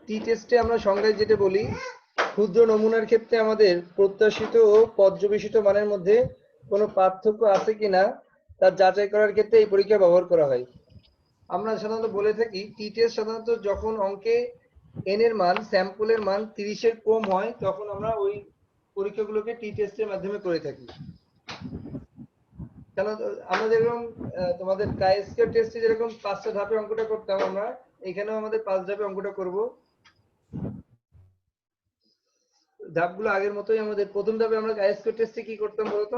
টি টেস্টে আমরা সংজ্ঞায় যেটা বলি, ক্ষুদ্র নমুনার ক্ষেত্রে আমাদের প্রত্যাশিত ও পর্যবেসিত মানের মধ্যে কোনো পার্থক্য আছে কিনা তা যাচাই করার ক্ষেত্রে এই পরীক্ষা ব্যবহার করা হয়। আমরা সাধারণত বলে থাকি টি টেস্ট সাধারণত যখন অঙ্কে এন এর মান, স্যাম্পলের মান 30 এর কম হয় তখন আমরা ওই পরীক্ষাগুলোকে টি টেস্টের মাধ্যমে করে থাকি। কেন আমরা যেরকম তোমাদের কাইস্কয়ার টেস্টে যেরকম 5টা ধাপে অঙ্কটা করতাম, আমরা এখানেও আমাদের 5 ধাপে অঙ্কটা করব। ধাপগুলো আগের মতোই। আমাদের প্রথম ধাপে আমরা কাইস্কয়ার টেস্টে কি করতাম বলতো?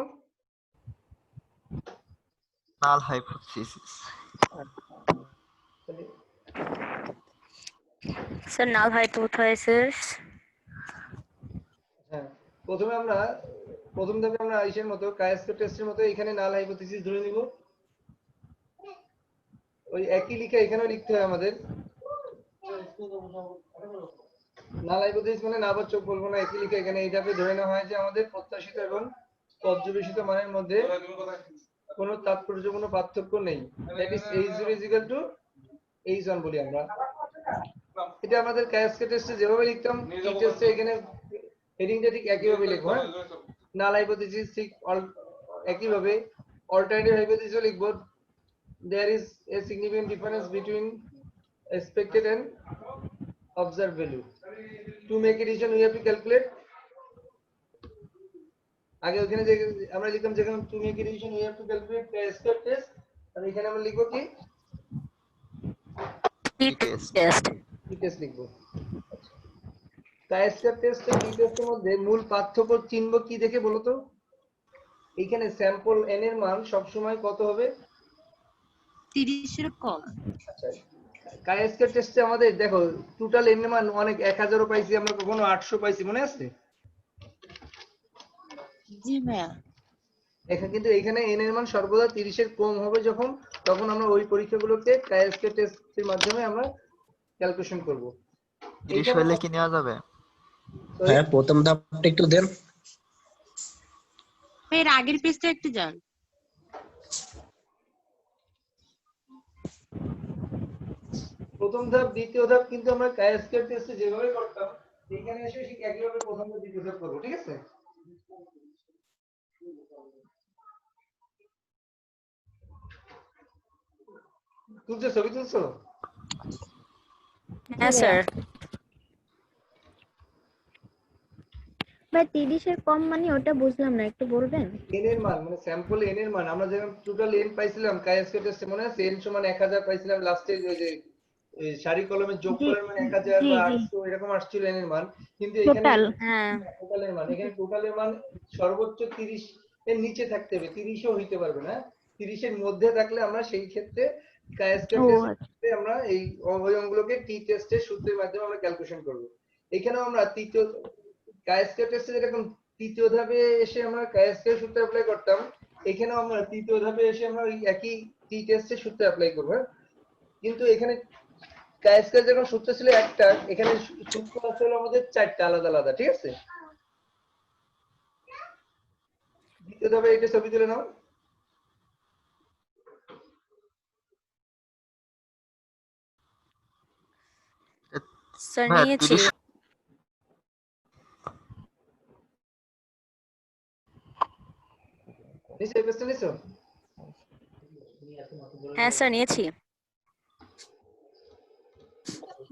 নাল হাইপোথিসিস। স্যার নাল হাইপোথিসিস। হ্যাঁ, প্রথম ধাপে আমরা আইসের মতো কাইস্কয়ার টেস্টের মতো এখানে নাল হাইপোথিসিস ধরে নিব। ওই একই লিখে এখানেও লিখতে হয় আমাদের। নাল হাইপোথিসিস মানে না বাচক বলবো না, একই লিখে এখানে এই ধাপে ধরে নেওয়া হয় যে আমাদের প্রত্যাশিত এবং পর্যবেসিত মানের মধ্যে কোনো তাৎপর্যপূর্ণ পার্থক্য নেই। That is h0 is equal to h1 বলি আমরা। এটা আমাদের কাইস্কয়ার টেস্টে যেভাবে লিখতাম টি টেস্টে এখানে হেডিংটা ঠিক একইভাবে লিখবো। হ্যাঁ, নাল হাইপোথিসিস ঠিক একইভাবে। অল্টারনেটিভ হাইপোথিসিসও লিখবো। There is a significant difference between expected and observed value. To make a decision we have to calculate. আগে ওখানে যে আমরা লিখতাম যেখানে to make a decision we have to calculate chi square test, আর এখানে আমরা লিখবো কি টি টেস্ট। টি টেস্ট লিখবো। কাইস্কয়ার টেস্ট আর টি টেস্টের মধ্যে মূল পার্থক্য চিহ্ন কি দেখে বলো তো? এখানে স্যাম্পল n এর মান সব সময় কত হবে? 30 এর কম। আচ্ছা, কাইস্কয়ার টেস্টে আমাদের দেখো টোটাল n এর মান অনেক 1000 ও পাইছি, আমরা কখনো 800 পাইছি, মনে আছে? জি ভাইয়া। এখানে কিন্তু এখানে n এর মান সর্বদা 30 এর কম হবে যখন, তখন আমরা ওই পরীক্ষাগুলোকে কাইস্কয়ার টেস্টের মাধ্যমে আমরা ক্যালকুলেশন করব। 30 হইলে কি নেওয়া যাবে? হ্যাঁ, প্রথম ধাপটা একটু দেন। এর আগের পেজটা একটু যান। প্রথম ধাপ দ্বিতীয় ধাপ কিন্তু আমরা কাইস্কয়ার টেস্টে যেভাবে করতাম এখানে এসে ঠিক একইভাবে প্রথম ধাপ দ্বিতীয় ধাপ করব, ঠিক আছে? তুলছো, ছবি তুলছো? হ্যাঁ স্যার। ভাই 30 এর কম মানে ওটা বুঝলাম না, একটু বলবেন? n এর মান মানে স্যাম্পল n এর মান আমরা যখন টোটাল n পাইছিলাম কাইস্কয়ার টেস্টে, মনে আছে n সমান 1000 পাইছিলাম লাস্টে, ওই যে সারি কলমের যোগফলের মান 1000 বা 800 এরকম আসছিল n এর মান। কিন্তু এখানে টোটাল হ্যাঁ টোটালের মান, এখানে টোটালের মান সর্বোচ্চ 30 এর নিচে থাকতে হবে, 30 ও হইতে পারবে না। 30 এর মধ্যে থাকলে আমরা সেই ক্ষেত্রে কাইস্কয়ার টেস্টে আমরা এই অঙ্কগুলোকে টি টেস্টের সূত্রের মাধ্যমে আমরা ক্যালকুলেশন করব। এখানেও আমরা তৃতীয় কাইস্কয়ার টেস্টে যেরকম তৃতীয় ধাপে এসে আমরা কাইস্কয়ার সূত্র অ্যাপ্লাই করতাম, এখানেও আমরা তৃতীয় ধাপে এসে আমরা ওই একই টি টেস্টের সূত্র অ্যাপ্লাই করব। কিন্তু এখানে কাইস্কয়ার যখন সূত্র ছিল একটা, এখানে সূত্র আছে হলো আমাদের 4টা আলাদা আলাদা, ঠিক আছে? দ্বিতীয় ধাপে এটা ছবি তুলে নাও। স্যার হ্যাঁ, নিয়েছি। 30 নিচে পেজটা নিছো? হ্যাঁ স্যার নিয়েছি।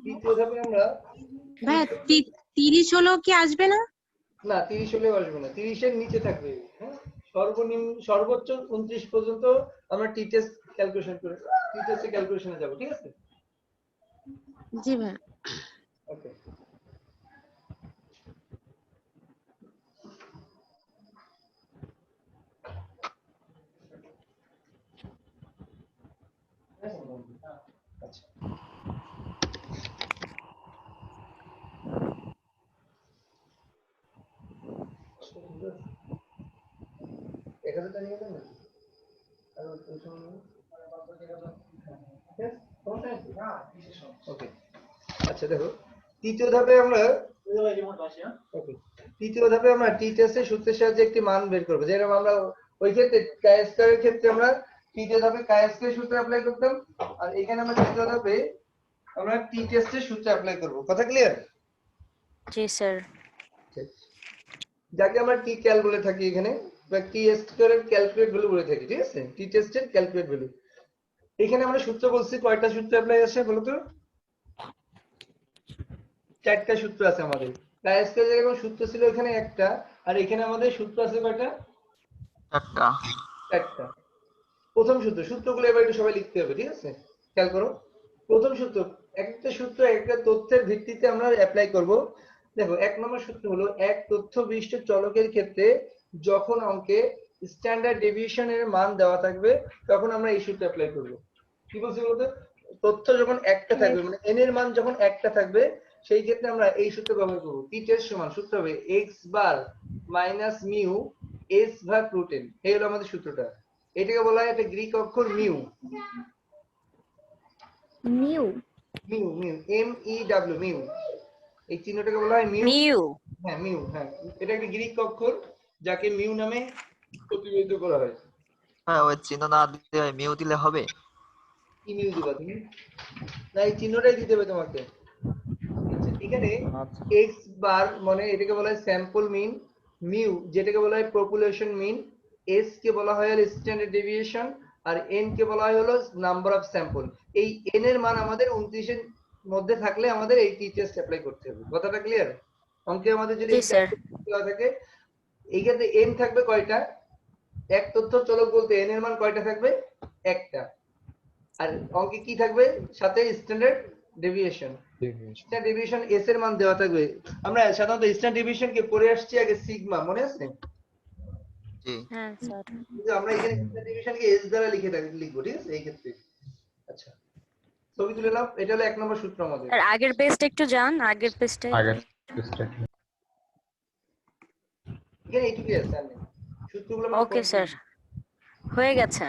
দ্বিতীয় ধাপে আমরা ভাইয়া 30 হলো কি আসবে না? না 30 হলেও আসবে না, 30 এর নিচে থাকবে। হ্যাঁ, সর্বনিম্ন সর্বোচ্চ 29 পর্যন্ত আমরা টি টেস্ট ক্যালকুলেশন করে টি টেস্টে ক্যালকুলেশনে যাব, ঠিক আছে? জি ভাইয়া। ওকে। আচ্ছা, এখানে নিয়ে যাবেন নাকি? আর ওই সময় ওকে। আচ্ছা দেখো, তৃতীয় ধাপে আমরা ওকে তৃতীয় ধাপে আমরা টি টেস্টের সূত্রের সাহায্যে একটি মান বের করব। যেরকম আমরা ওই ক্ষেত্রে কাইস্কয়ারের ক্ষেত্রে আমরা তৃতীয় ধাপে কাইস্কয়ার সূত্র অ্যাপ্লাই করতাম, আর এখানে আমরা তৃতীয় ধাপে আমরা টি টেস্টের সূত্র অ্যাপ্লাই করব, কথা ক্লিয়ার? জি স্যার। যাকে আমরা টি ক্যাল বলে থাকি এখানে, বা টি স্কয়ারের ক্যালকুলেট ভ্যালু বলে থাকি, ঠিক আছে? টি টেস্টের ক্যালকুলেট ভ্যালু। এখানে আমরা সূত্র বলছি, কয়টা সূত্র অ্যাপ্লাই আছে বলো তো? 4টা সূত্র আছে আমাদের। কায়াসের যেরকম সূত্র ছিল এখানে একটা, আর এখানে আমাদের সূত্র আছে কয়টা? 4টা। 4টা। প্রথম সূত্র, সূত্রগুলো এবার একটু সবাই লিখতে হবে, ঠিক আছে? খেয়াল করো। প্রথম সূত্র, একটা সূত্র একটা তথ্যের ভিত্তিতে আমরা অ্যাপ্লাই করব। দেখো, 1 নম্বর সূত্র হলো এক তথ্য বিশিষ্ট চলকের ক্ষেত্রে যখন অঙ্কে স্ট্যান্ডার্ড ডেভিয়েশনের মান দেওয়া থাকবে তখন আমরা এই সূত্র অ্যাপ্লাই করব। কি বলছি বলতো? তথ্য যখন একটা থাকবে, মানে n এর মান যখন একটা থাকবে, সেই ক্ষেত্রে আমরা এই সূত্র ব্যবহার করব। t টেস্ট সমান সূত্র হবে x bar minus mu s ভাগ রুট n। এই হলো আমাদের সূত্রটা। এটাকে বলা হয় একটা গ্রিক অক্ষর mu. Mu mu mu M E W mu, এই চিহ্নটাকে বলা হয় মিউ। মিউ। হ্যাঁ মিউ, হ্যাঁ এটা একটা গ্রিক অক্ষর যাকে মিউ নামে প্রতিনিধিত্ব করা হয়। হ্যাঁ, ওই চিহ্ন না দিলে মিউ দিলে হবে? কি মিউ দিবা তুমি? না, এই চিহ্নটাই দিতে হবে তোমাকে। আচ্ছা, এখানে আচ্ছা। x বার মানে এটাকে বলা হয় স্যাম্পল মিন, মিউ যেটাকে বলা হয় পপুলেশন মিন, s কে বলা হয় স্ট্যান্ডার্ড ডেভিয়েশন, আর n কে বলা হয় হলো নাম্বার অফ স্যাম্পল। এই n এর মান আমাদের 29 এর মধ্যে থাকলে আমাদের এই টি টেস্ট অ্যাপ্লাই করতে হবে। কথাটা ক্লিয়ার? অঙ্কে আমাদের যদি জি স্যার। দেওয়া থাকে, এই ক্ষেত্রে n থাকবে কয়টা? এক তথ্য চলক বলতে n এর মান কয়টা থাকবে? একটা। আর অঙ্কে কি থাকবে সাথে? Standard deviation. Standard deviation s এর মান দেওয়া থাকবে। আমরা সাধারণত স্ট্যান্ডার্ড ডেভিয়েশন কে পড়ে আসছি আগে সিগমা, মনে আছে? জি। হ্যাঁ স্যার। কিন্তু আমরা এখানে স্ট্যান্ডার্ড ডেভিয়েশন কে s দ্বারা লিখবো, ঠিক আছে এই ক্ষেত্রে। আচ্ছা, ছবি তুলে নাও। এটা হলো 1 নম্বর সূত্র আমাদের। স্যার আগের পেজটা একটু যান, আগের পেজটা। এখানে এইটুকুই আছে, আর নেই। সূত্রগুলো আমরা ওকে স্যার, হয়ে গেছে।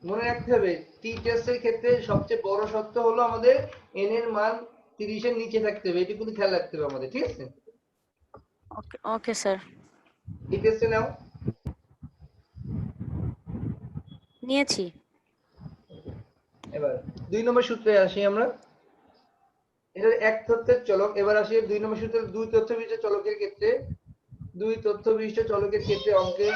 মনে রাখতে হবে টি টেস্টের ক্ষেত্রে সবচেয়ে বড় শর্ত হলো আমাদের n এর মান 30 এর নিচে থাকতে হবে, এটুকু খেয়াল রাখতে হবে আমাদের, ঠিক আছে? ওকে ওকে স্যার। টি টেস্টে নাও। নিয়েছি। এবার 2 নম্বর সূত্রে আসি আমরা। এটা এক তথ্যের চলক। এবার আসি 2 নম্বর সূত্রে, দুই তথ্য বিশিষ্ট চলকের ক্ষেত্রে, দুই তথ্য বিশিষ্ট চলকের ক্ষেত্রে অঙ্কে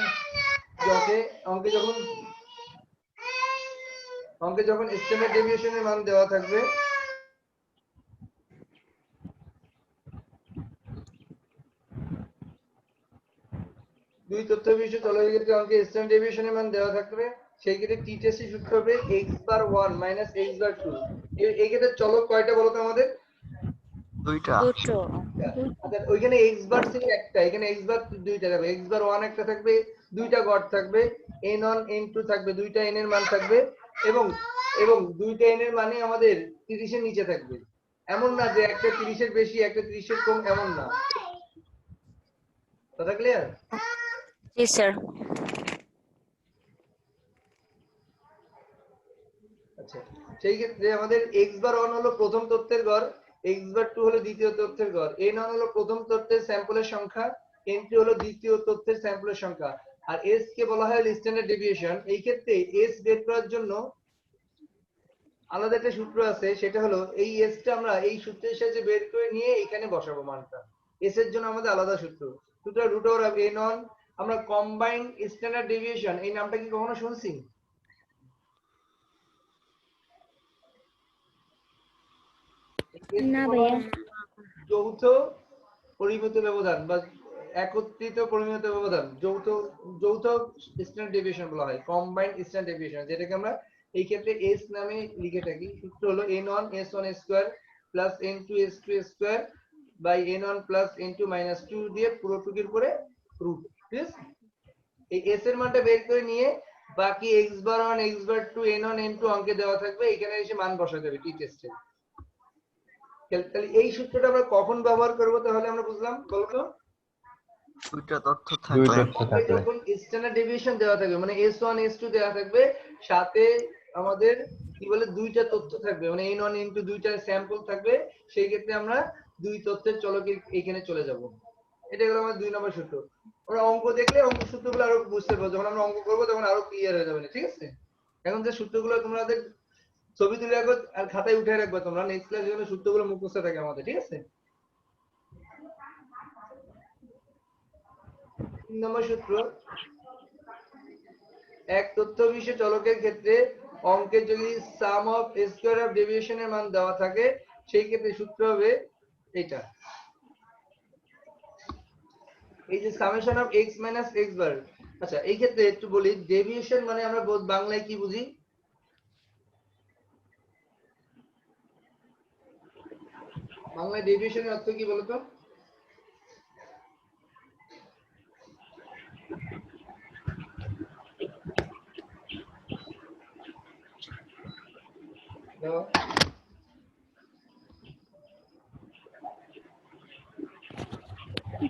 যখন স্ট্যান্ডার্ড ডেভিয়েশনের মান দেওয়া থাকবে, দুই তথ্য বিশিষ্ট চলকের ক্ষেত্রে অঙ্কে স্ট্যান্ডার্ড ডেভিয়েশনের মান দেওয়া থাকবে, সেই ক্ষেত্রে টি টেস্টের সূত্র হবে x বার 1 মাইনাস x বার 2। এই ক্ষেত্রে চলক কয়টা বলো তো আমাদের? 2টা। দুটো। আচ্ছা, ওইখানে x বার ছিল একটা, এখানে x বার দুইটা থাকবে। x বার 1 একটা থাকবে, দুইটা গড় থাকবে, n1 n2 থাকবে, দুইটা n এর মান থাকবে, এবং দুইটা n এর মানে আমাদের 30 এর নিচে থাকবে। এমন না যে একটা 30 এর বেশি একটা 30 এর কম, এমন না। কথা ক্লিয়ার? জি স্যার। আচ্ছা, সেই ক্ষেত্রে আমাদের x বার 1 হলো প্রথম তথ্যের গড়, x বার 2 হলো দ্বিতীয় তথ্যের গড়, n1 হলো প্রথম তথ্যের স্যাম্পলের সংখ্যা, n2 হলো দ্বিতীয় তথ্যের স্যাম্পলের সংখ্যা, আর s কে বলা হয় স্ট্যান্ডার্ড ডেভিয়েশন। এই ক্ষেত্রে s বের করার জন্য আলাদা একটা সূত্র আছে, সেটা হলো এই s টা আমরা এই সূত্রের সাহায্যে বের করে নিয়ে এখানে বসাবো মানটা। s এর জন্য আমাদের আলাদা সূত্র, সূত্র √n1। আমরা কম্বাইন্ড স্ট্যান্ডার্ড ডেভিয়েশন, এই নামটা কি কখনো শুনছি? না ভাইয়া। যৌথ পরিমিত ব্যবধান বা একত্রিত পরিমিত ব্যবধান, যৌথ স্ট্যান্ডার্ড ডেভিয়েশন বলা হয়, কম্বাইন্ড স্ট্যান্ডার্ড ডেভিয়েশন, যেটাকে আমরা এই ক্ষেত্রে s নামে লিখে থাকি। সূত্র হলো n1 s1 square plus n2 s2 square by n1 প্লাস n2 মাইনাস 2 দিয়ে পুরোটুকুর উপরে রুট, ঠিক আছে? এই s এর মানটা বের করে নিয়ে বাকি x বার 1 x বার 2 n1 n2 অঙ্কে দেওয়া থাকবে, এখানে এসে মান বসাতে হবে টি টেস্টে। তাহলে এই সূত্রটা আমরা কখন ব্যবহার করব তাহলে আমরা বুঝলাম, বলতো? 2টা তথ্য থাকলে। যখন স্ট্যান্ডার্ড ডেভিয়েশন দেওয়া থাকবে, মানে s1 s2 দেওয়া থাকবে, সাথে আমাদের কি বলে দুইটা তথ্য থাকবে, মানে n1 n2 দুইটা স্যাম্পল থাকবে, সেই ক্ষেত্রে আমরা দুই তথ্যের চলকে এখানে চলে যাব। এটা হলো আমাদের 2 নম্বর সূত্র। আমরা অঙ্ক দেখলে অঙ্ক সূত্রগুলো আরো বুঝতে পারবো, যখন আমরা অঙ্ক করবো তখন আরো ক্লিয়ার হয়ে যাবে, ঠিক আছে? এখন যে সূত্রগুলো তোমাদের ছবি তুলে রাখো আর খাতায় উঠে রাখবে তোমরা, নেক্সট ক্লাসে যেন সূত্রগুলো মুখস্থ থাকে আমাদের, ঠিক আছে? 3 নম্বর সূত্র, এক তথ্য বিশিষ্ট চলকের ক্ষেত্রে অঙ্কের যদি সাম অফ স্কয়ার অফ ডেভিয়েশনের মান দেওয়া থাকে সেই ক্ষেত্রে সূত্র হবে এটা। এই যে summation of x minus x বার। আচ্ছা এই ক্ষেত্রে একটু বলি, ডেভিয়েশন মানে আমরা বাংলায় কি বুঝি? বাংলায় ডেভিয়েশনের অর্থ কি বলতো?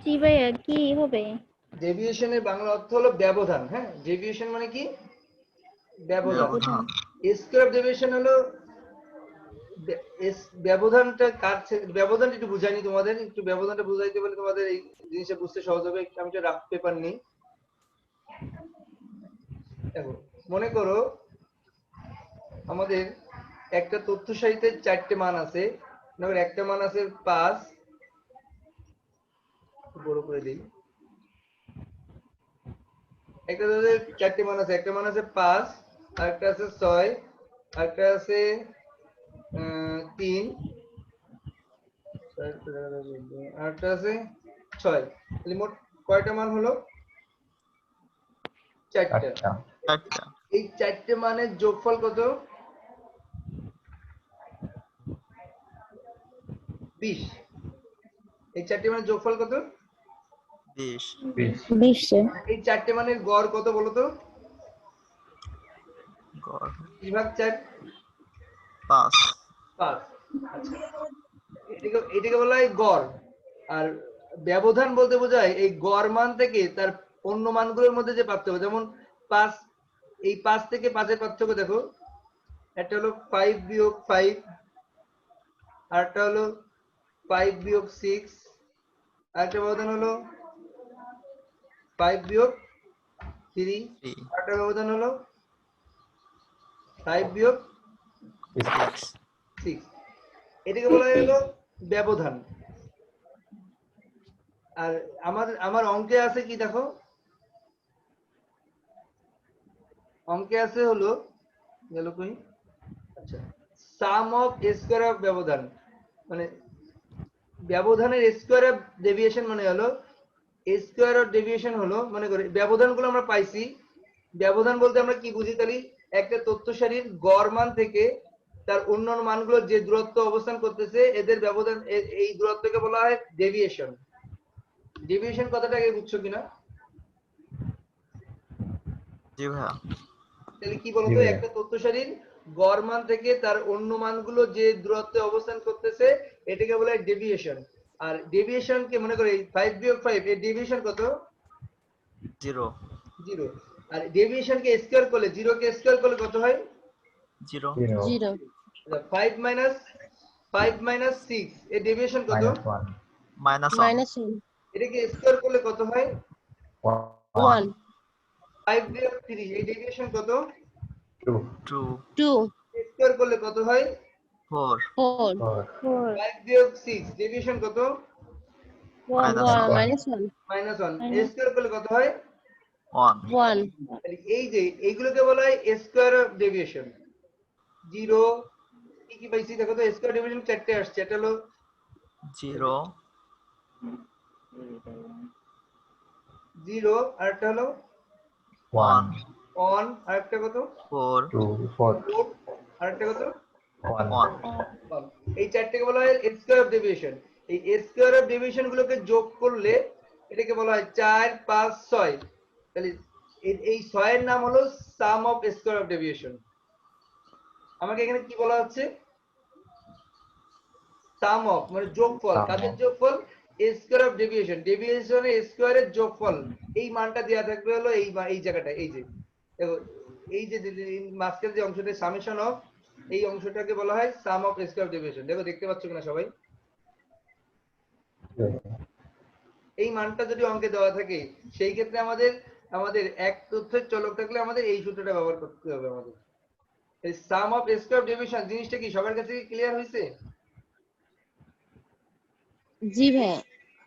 জি ভাইয়া, কি হবে? ডেভিয়েশনের বাংলা অর্থ হলো ব্যবধান। হ্যাঁ, ডেভিয়েশন মানে কি? ব্যবধান। ব্যবধান। স্কয়ার অফ ডেভিয়েশন হলো ব্যবধানটা ব্যবধানটা একটু বুঝাইনি তোমাদের, একটু ব্যবধানটা বুঝাইতে বলে তোমাদের এই জিনিসটা বুঝতে সহজ হবে। আমি একটা রাফ পেপার নিই। দেখো মনে করো আমাদের একটা তথ্য সারিতে 4টে মান আছে, একটা মান আছে 5, বড় করে দিই। একটা 4টে মান আছে, একটা মান আছে 5, আরেকটা আছে 6, আরেকটা আছে 3, আরেকটা আছে 6। তাহলে মোট কয়টা মান হলো? 4টা। একটা। এই 4টে মানের যোগফল কত? 20। এই 4টে মানের যোগফল কত? 20। 20 এই 4টে মানের গড় কত বলো তো? গড় 20 ভাগ 4 5। 5। আচ্ছা এটাকে বলা হয় গড়। আর ব্যবধান বলতে বোঝায় এই গড় মান থেকে তার অন্য মানগুলোর মধ্যে যে পার্থক্য। যেমন 5, এই 5 থেকে 5 এর পার্থক্য দেখো, একটা হলো 5 বিয়োগ 5, আরেকটা হলো 5 বিয়োগ 6, আরেকটা ব্যবধান হলো 5 বিয়োগ 3, 3। আরেকটা ব্যবধান হলো 5 বিয়োগ 6। এটাকে বলা হলো ব্যবধান। আর আমার অঙ্কে আছে কি দেখো, অঙ্কে আছে হলো গেল কই, আচ্ছা সাম অফ স্কয়ার অফ ব্যবধান, মানে ব্যবধানের স্কয়ার অফ ডেভিয়েশন মানে হলো স্কয়ার অফ ডেভিয়েশন হলো, মনে করি ব্যবধানগুলো আমরা পাইছি। ব্যবধান বলতে আমরা কি বুঝি? তাহলে একটা তথ্য সারির গড় মান থেকে তার অন্যান্য মানগুলো যে দূরত্ব অবস্থান করতেছে এদের ব্যবধান, এই দূরত্বকে বলা হয় ডেভিয়েশন। ডেভিয়েশন কথাটা আগে বুঝছো কিনা? জি ভাইয়া। তাহলে কি বলতো, একটা তথ্য সারির গড় মান থেকে তার অন্য মানগুলো যে দূরত্বে অবস্থান করতেছে এটাকে বলা হয় ডেভিয়েশন। আর ডেভিয়েশন কে মনে করি 5 বিয়োগ 5, এর ডেভিয়েশন কত? 0। 0। আর ডেভিয়েশন কে স্কয়ার করলে, 0 কে স্কয়ার করলে কত হয়? 0। 0 5 মাইনাস 6, এর ডেভিয়েশন কত? -1। -1 এটাকে স্কয়ার করলে কত হয়? 1 5 বিয়োগ 3, এই ডেভিয়েশন কত? 2। 2 স্কয়ার করলে কত হয়? 4। 4 4 5 বিয়োগ 6, ডেভিয়েশন কত?1 -1 -1। স্কয়ার করলে কত হয়? 1। 1 তাহলে এই যে এইগুলোকে বলা হয় স্কয়ার অফ ডেভিয়েশন। 0 কি পাইছি দেখো তো, স্কয়ার ডেভিয়েশন 4টে আসছে। এটা হলো 0। 0, আরেকটা হলো 1। 1, আরেকটা কত? 4। 4, আরেকটা কত? 1। 1। এই 4টেকে বলা হয় স্কয়ার অফ ডেভিয়েশন। এই স্কয়ার অফ ডেভিয়েশন গুলোকে যোগ করলে এটাকে বলা হয় 4, 5, 6। তাহলে এই 6 এর নাম হলো সাম অফ স্কয়ার অফ ডেভিয়েশন। আমাকে এখানে কি বলা হচ্ছে? সাম অফ মানে যোগফল। কাদের যোগফল? Square of deviation. ডেভিয়েশনের স্কয়ারের যোগফল। এই মানটা দেয়া থাকবে হলো এই জায়গাটা, এই যে দেখো এই যে মাঝখানে যে অংশটা সামেশন অফ, এই অংশটাকে বলা হয় সাম অফ স্কয়ার অফ ডেভিয়েশন। দেখো দেখতে পাচ্ছ কিনা সবাই? এই মানটা যদি অঙ্কে দেওয়া থাকে সেই ক্ষেত্রে আমাদের এক তথ্যের চলক থাকলে আমাদের এই সূত্রটা ব্যবহার করতে হবে আমাদের। এই সাম অফ স্কয়ার ডেভিয়েশন জিনিসটা কি সবার কাছে কি ক্লিয়ার হয়েছে? জি ভাইয়া।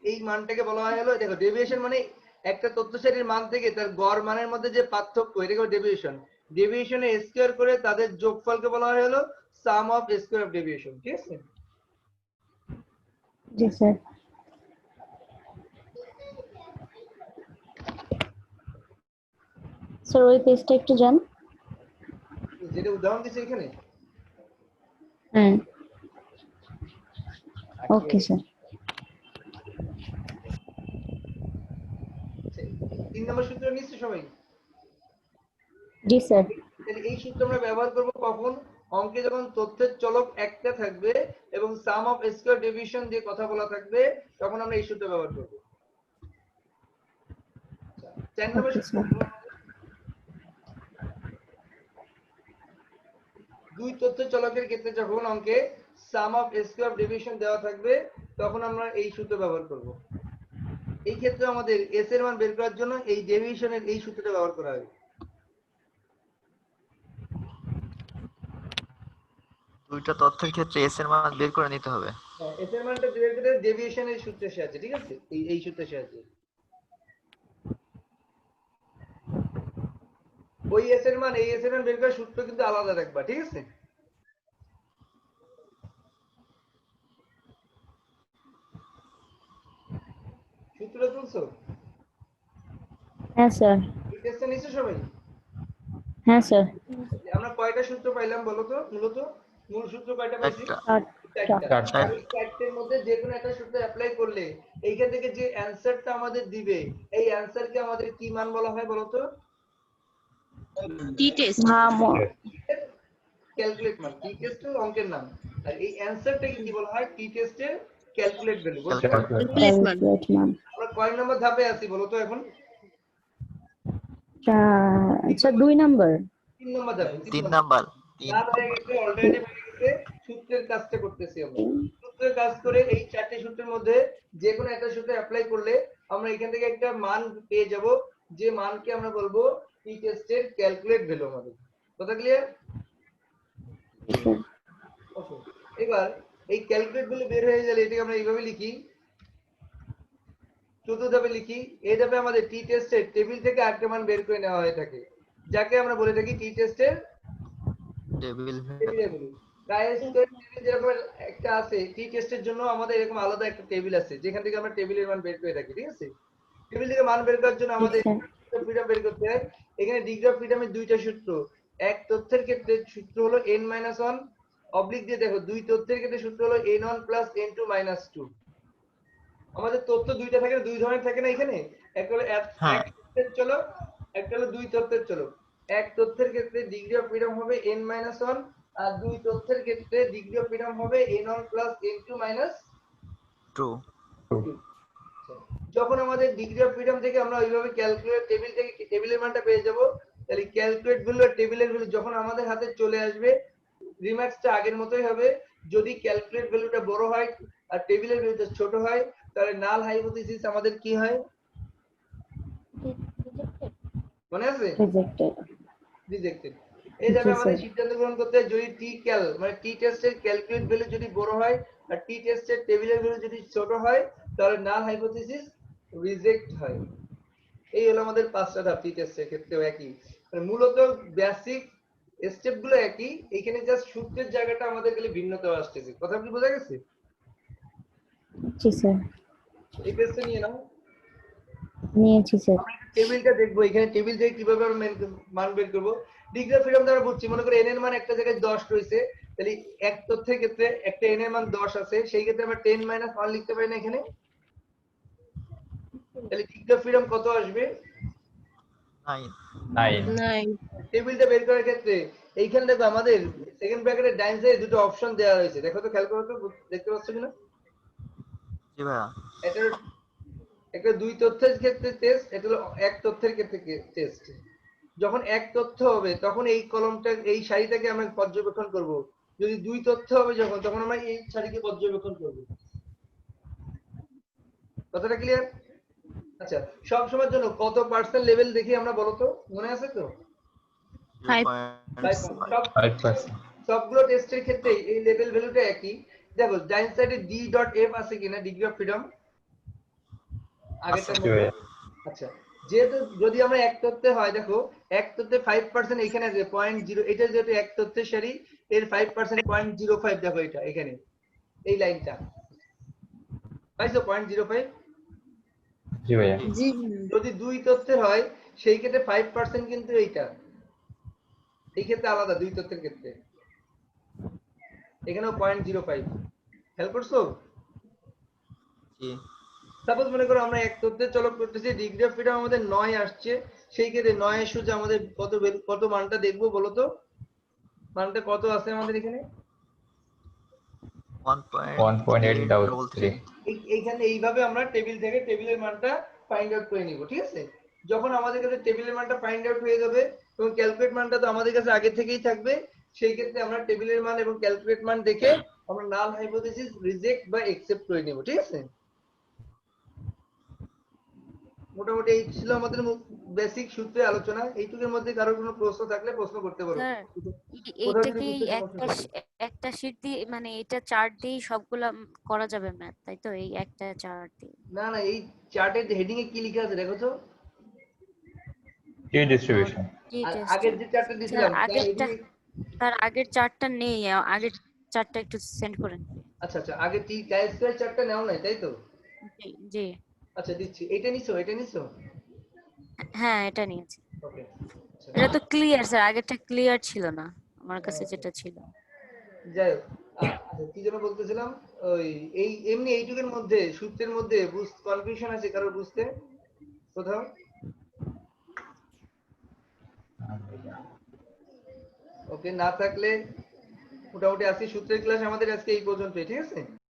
এই মানটাকে বলা হয় হলো, দেখো ডেভিয়েশন মানে একটা তথ্য সারির মান থেকে তার গড় মানের মধ্যে যে পার্থক্য, এটাকে ডেভিয়েশন। ডেভিয়েশনে স্কয়ার করে তাদের যোগফলকে বলা হয় হলো সাম অফ স্কয়ার অফ ডেভিয়েশন, ঠিক আছে? জি স্যার। স্যার ওই পেজটা একটু যান। যেটা উদাহরণ দিচ্ছে এখানে। হ্যাঁ, ওকে স্যার। 3 নম্বর সূত্র নিচ্ছে সবাই? জি স্যার। তাহলে এই সূত্র আমরা ব্যবহার করব কখন? অঙ্কে যখন তথ্যের চলক একটা থাকবে এবং সাম অফ স্কয়ার ডেভিয়েশন দিয়ে কথা বলা থাকবে, তখন আমরা এই সূত্র ব্যবহার করব। 4 নম্বর ওকে সূত্র, স্যার। দুই তথ্য চলকের ক্ষেত্রে যখন অঙ্কে সাম অফ স্কয়ার অফ ডেভিয়েশন দেওয়া থাকবে, তখন আমরা এই সূত্র ব্যবহার করব। এই ক্ষেত্রে আমাদের s এর মান বের করার জন্য এই ডেভিয়েশনের এই সূত্রটা ব্যবহার করা হবে। দুইটা তথ্যের ক্ষেত্রে এস এর মান বের করে নিতে হবে। s এর মানটা বের করে ডেভিয়েশনের সূত্রের সাহায্যে, ঠিক আছে? এই সূত্রের সাহায্যে ওই s এর মান এই s এর মান বের করার সূত্র কিন্তু আলাদা রাখবা, ঠিক আছে? সূত্রটা তুলছো? হ্যাঁ স্যার। এই টেস্টটা নিছো সবাই? হ্যাঁ স্যার। আমরা কয়টা সূত্র পাইলাম বলো তো? মূলত মূল সূত্র কয়টা পাইছি? একটা। চারটা। এই চারটের মধ্যে যে কোনো একটা সূত্র অ্যাপ্লাই করলে এইখান থেকে যে অ্যানসারটা আমাদের দিবে, এই অ্যানসারকে আমাদের কি মান বলা হয় বলো তো? টি টেস্ট। ক্যালকুলেট মান। টি টেস্ট অঙ্কের নাম, আর এই অ্যানসারটাকে কি বলা হয়? টি টেস্টের ক্যালকুলেট ভ্যালু। বুঝছো? ক্যালকুলেট মান। আমরা কয় নম্বর ধাপে আছি বলো তো এখন? আচ্ছা 2 নাম্বার। 3 নম্বর ধাপে। 3 নাম্বার। লাভ হয়ে গেছে, অল্টারনেটিভ হয়ে গেছে, সূত্রের কাজটা করতেছি আমরা। সূত্রের কাজ করে এই চারটি সূত্রের মধ্যে যে কোনো একটা সূত্র অ্যাপ্লাই করলে আমরা এখান থেকে একটা মান পেয়ে যাব, যে মানকে আমরা বলবো টি টেস্টের ক্যালকুলেট ভ্যালু আমাদের। কথা ক্লিয়ার? ওকে, এবার এই ক্যালকুলেট ভ্যালু বের হয়ে গেলে এটাকে আমরা এইভাবে লিখি, চতুর্থ ধাপে লিখি। এই ধাপে আমাদের টি টেস্টের টেবিল থেকে আরেকটা মান বের করে নেওয়া হয়ে থাকে, যাকে আমরা বলে থাকি টি টেস্টের টেবিল টেবিল। কাই-স্কয়ার টেবিল যেরকম একটা আছে, টি টেস্টের জন্য আমাদের এরকম আলাদা একটা টেবিল আছে, যেখান থেকে আমরা টেবিলের মান বের করে থাকি, ঠিক আছে? টেবিল থেকে মান বের করার জন্য আমাদের ফ্রিডম বের করতে হয়। এখানে ডিগ্রি অফ ফ্রিডমের দুইটা সূত্র। এক তথ্যের ক্ষেত্রে সূত্র হলো n-1 অবলিক দিয়ে দেখো, দুই তথ্যের ক্ষেত্রে সূত্র হলো n1 + n2 - 2। আমাদের তথ্য দুইটা থাকে, দুই ধরনের থাকে না এখানে? একটা হলো এক তথ্যের চলক, একটা হলো দুই তথ্যের চলক। এক তথ্যের ক্ষেত্রে ডিগ্রি অফ ফ্রিডম হবে n-1, আর দুই তথ্যের ক্ষেত্রে ডিগ্রি অফ ফ্রিডম হবে n1 + n2 - 2। যখন আমাদের ডিগ্রি অফ ফ্রিডম থেকে আমরা ওইভাবে ক্যালকুলেট টেবিল থেকে টেবিলের মানটা পেয়ে যাব, তাহলে ক্যালকুলেট ভ্যালু আর টেবিলের ভ্যালু যখন আমাদের হাতে চলে আসবে, রিমার্কসটা আগের মতোই হবে। যদি ক্যালকুলেট ভ্যালুটা বড় হয় আর টেবিলের ভ্যালুটা ছোট হয়, তাহলে নাল হাইপোথিসিস আমাদের কি হয় মনে আছে? রিজেক্টেড। এই যাবে আমাদের সিদ্ধান্ত গ্রহণ করতে হয়, যদি টি ক্যাল মানে টি টেস্টের ক্যালকুলেট ভ্যালু যদি বড় হয় আর টি টেস্টের টেবিলের ভ্যালু যদি ছোট হয়, তাহলে নাল হাইপোথিসিস রিজেক্ট হয়। এই হলো আমাদের পাঁচটা ধাপ। টি টেস্টের ক্ষেত্রেও একই, মানে মূলত বেসিক স্টেপ গুলো একই, এখানে জাস্ট সূত্রের জায়গাটা আমাদের খালি ভিন্নতা আসতেছে। কথা কি বোঝা গেছে? জি স্যার। এই পেজটা নিয়ে নাও। নিয়েছি স্যার। টেবিলটা দেখবো, এখানে টেবিল থেকে কিভাবে আমরা মান বের করব। ডিগ্রি অফ ফ্রিডম দ্বারা বুঝছি, মনে করে n এর মান একটা জায়গায় 10 রয়েছে, তাহলে এক তথ্যের ক্ষেত্রে একটা n এর মান 10 আছে, সেই ক্ষেত্রে আমরা 10 - 1 লিখতে পারি না এখানে? তাহলে ডিগ্রি অফ ফ্রিডম কত আসবে? 9। টেবিলটা বের করার ক্ষেত্রে এইখানে দেখো আমাদের সেকেন্ড ব্র্যাকেটের ডান সাইডে দুটো অপশন দেওয়া রয়েছে, দেখো তো, খেয়াল করো তো, দেখতে পাচ্ছ কিনা? জি ভাইয়া। এটা একটা দুই তথ্যের ক্ষেত্রে টেস্ট, এটা হলো এক তথ্যের ক্ষেত্রে টেস্ট। যখন এক তথ্য হবে তখন এই কলমটা এই সারিটাকে আমরা পর্যবেক্ষণ করব, যদি দুই তথ্য হবে যখন, তখন আমরা এই সারিকে পর্যবেক্ষণ করব। কথাটা ক্লিয়ার? আচ্ছা, সব সময়ের জন্য কত পার্সেন্ট লেভেল দেখি আমরা, বলো তো, মনে আছে তো? Five. 5%. সবগুলো টেস্টের ক্ষেত্রে এই লেভেল ভ্যালুটা একই। দেখো ডাইন সাইডে ডি ডট এফ আছে কিনা, ডিগ্রি অফ ফ্রিডম আগেরটার জি মধ্যে? ভাইয়া। আচ্ছা, যেহেতু যদি আমরা এক তথ্যে হয়, দেখো এক তথ্যে 5% এখানে আছে 0.0, এটা যেহেতু এক তথ্যের সারি, এর 5% 0.05, দেখো এটা এখানে এই লাইনটা পাইছো 0.05। জি ভাইয়া। জি যদি দুই তথ্যের হয় সেই ক্ষেত্রে 5% কিন্তু এইটা, এই ক্ষেত্রে আলাদা, দুই তথ্যের ক্ষেত্রে এখানেও 0.05। খেয়াল করছো? জি সাপোজ মনে করো আমরা এক তথ্যের চলক করতেছি, ডিগ্রি অফ ফ্রিডম আমাদের 9 আসছে, সেই ক্ষেত্রে 9 এর সোজা আমাদের কত মানটা দেখবো বলো তো? মানটা কত আছে আমাদের এখানে? 1.833। এইখানে এইভাবে আমরা টেবিল থেকে টেবিলের মানটা ফাইন্ড আউট করে নিব, ঠিক আছে? যখন আমাদের কাছে টেবিলের মানটা ফাইন্ড আউট হয়ে যাবে এবং ক্যালকুলেট মানটা তো আমাদের কাছে আগে থেকেই থাকবে, সেই ক্ষেত্রে আমরা টেবিলের মান এবং ক্যালকুলেট মান দেখে আমরা নাল হাইপোথিসিস রিজেক্ট বা অ্যাকসেপ্ট করে নিব, ঠিক আছে? মোটামুটি এই ছিল আমাদের বেসিক সূত্রে আলোচনা। এইটুকুর মধ্যে কারোর কোনো প্রশ্ন থাকলে প্রশ্ন করতে পারো। স্যার কোথাও এইটা যদি কি বুঝতে সমস্যা থাকে। একটা শীট দিয়ে মানে এটা চার্ট দিয়ে সবগুলা করা যাবে ম্যাথ, তাই তো? এই একটা চার্ট দিয়ে না না, এই চার্টের হেডিং এ কি লেখা আছে দেখো তো। টি ডিস্ট্রিবিউশন। কি আর টেস্ট? আগের যে চার্টটা স্যার দিয়েছিলাম তার আগেরটা, heading তার আগের চার্টটা নেই, আগের চার্টটা একটু সেন্ড করেন। আচ্ছা আচ্ছা, আগে টি কাই স্কয়ার চার্টটা নাও নাই তাই তো? জি জি, আচ্ছা দিচ্ছি, এটা নিছো? হ্যাঁ এটা নিয়েছি। ওকে, আচ্ছা এটা তো ক্লিয়ার স্যার, আগেরটা ক্লিয়ার ছিল না আমার কাছে যেটা ছিল। যাই হোক, আচ্ছা কি যেন বলতেছিলাম, ওই এই এমনি এইটুকের মধ্যে সূত্রের মধ্যে কনফিউশন আছে কারোর বুঝতে কোথাও? ওকে, না থাকলে মোটামুটি আজকে সূত্রের ক্লাস আমাদের আজকে এই পর্যন্তই, ঠিক আছে?